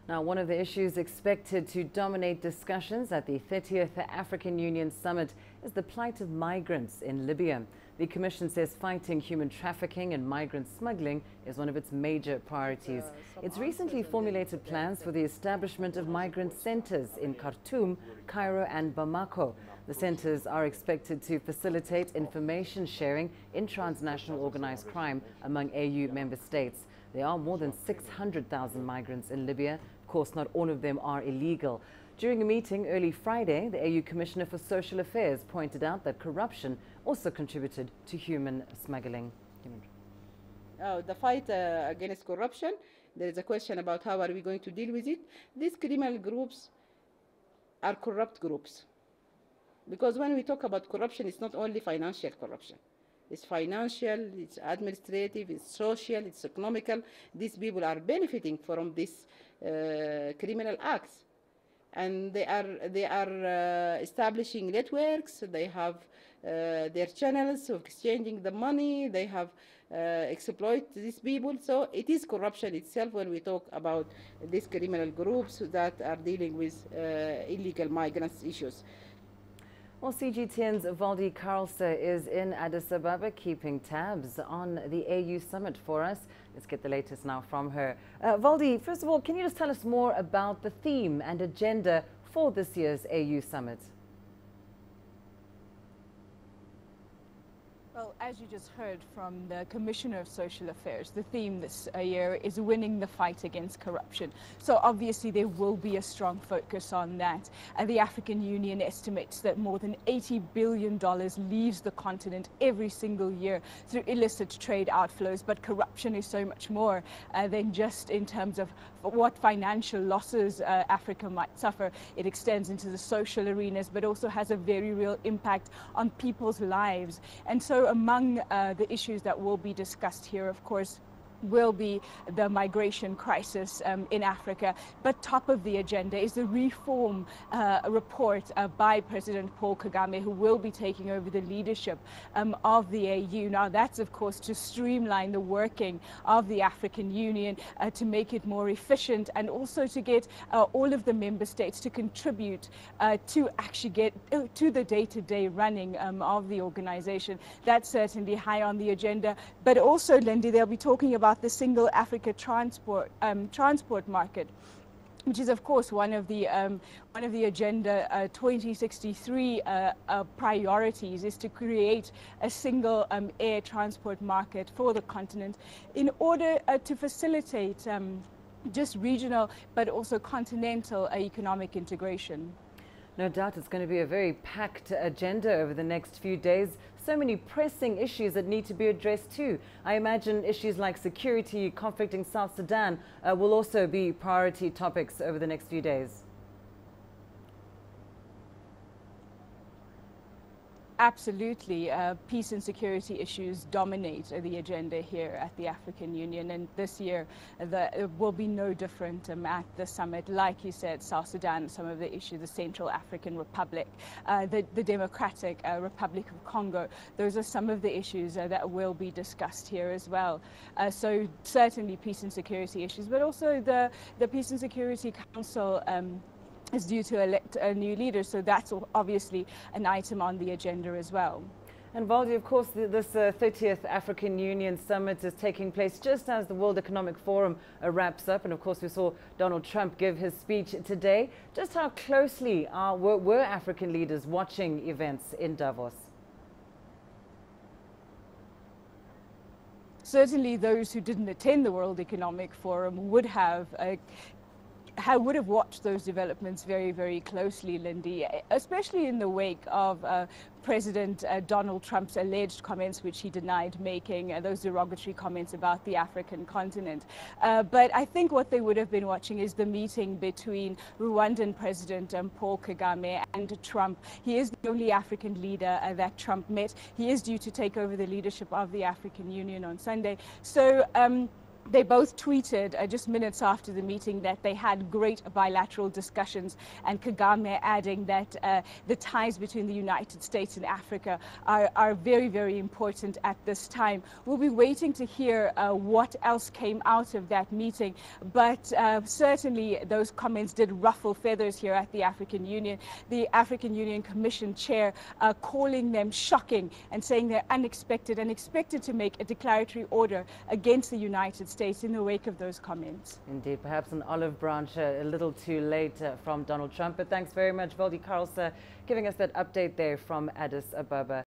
Now, one of the issues expected to dominate discussions at the 30th African Union Summit is the plight of migrants in Libya. The Commission says fighting human trafficking and migrant smuggling is one of its major priorities. It's recently formulated plans for the establishment of migrant centers in Khartoum, Cairo and Bamako. The centers are expected to facilitate information sharing in transnational organized crime among AU member states. There are more than 600,000 migrants in Libya. Of course, not all of them are illegal. During a meeting early Friday, the AU Commissioner for Social Affairs pointed out that corruption also contributed to human smuggling. The fight against corruption, there is a question about how are we going to deal with it. These criminal groups are corrupt groups. Because when we talk about corruption, it's not only financial corruption. It's financial, it's administrative, it's social, it's economical. These people are benefiting from these criminal acts. And they are establishing networks, they have their channels of exchanging the money, they have exploit these people. So it is corruption itself when we talk about these criminal groups that are dealing with illegal migrants issues. Well, CGTN's Valdi Karlse is in Addis Ababa keeping tabs on the AU summit for us. Let's get the latest now from her. Valdi, first of all, can you just tell us more about the theme and agenda for this year's AU summit? Well, as you just heard from the Commissioner of Social Affairs, the theme this year is winning the fight against corruption. So obviously there will be a strong focus on that. The African Union estimates that more than $80 billion leaves the continent every single year through illicit trade outflows. But corruption is so much more than just in terms of what financial losses Africa might suffer. It extends into the social arenas, but also has a very real impact on people's lives. And so among the issues that will be discussed here, of course, will be the migration crisis in Africa. But top of the agenda is the reform report by President Paul Kagame, who will be taking over the leadership of the AU. Now, that's, of course, to streamline the working of the African Union, to make it more efficient, and also to get all of the member states to contribute to actually get to the day-to-day running of the organization. That's certainly high on the agenda. But also, Lindy, they'll be talking about the single Africa transport market, which is, of course, one of the Agenda 2063 priorities, is to create a single air transport market for the continent in order to facilitate just regional but also continental economic integration. No doubt it's going to be a very packed agenda over the next few days. So many pressing issues that need to be addressed too. I imagine issues like security, conflict in South Sudan will also be priority topics over the next few days. Absolutely. Peace and security issues dominate the agenda here at the African Union, and this year it will be no different at the summit. Like you said, South Sudan, some of the issues, the Central African Republic, the Democratic Republic of Congo, those are some of the issues that will be discussed here as well. So certainly peace and security issues, but also the Peace and Security Council is due to elect a new leader, so that's obviously an item on the agenda as well. And Valdi, of course, this 30th African Union Summit is taking place just as the World Economic Forum wraps up. And of course, we saw Donald Trump give his speech today. Just how closely were African leaders watching events in Davos? Certainly those who didn't attend the World Economic Forum would have watched those developments very, very closely, Lindy, especially in the wake of President Donald Trump's alleged comments, which he denied making, those derogatory comments about the African continent. But I think what they would have been watching is the meeting between Rwandan President Paul Kagame and Trump. He is the only African leader that Trump met. He is due to take over the leadership of the African Union on Sunday. So They both tweeted just minutes after the meeting that they had great bilateral discussions, and Kagame adding that the ties between the United States and Africa are very, very important at this time. We'll be waiting to hear what else came out of that meeting, but certainly those comments did ruffle feathers here at the African Union. The African Union Commission chair calling them shocking and saying they're unexpected and expected to make a declaratory order against the United States in the wake of those comments. Indeed, perhaps an olive branch a little too late from Donald Trump. But thanks very much, Voldi Karlse, giving us that update there from Addis Ababa.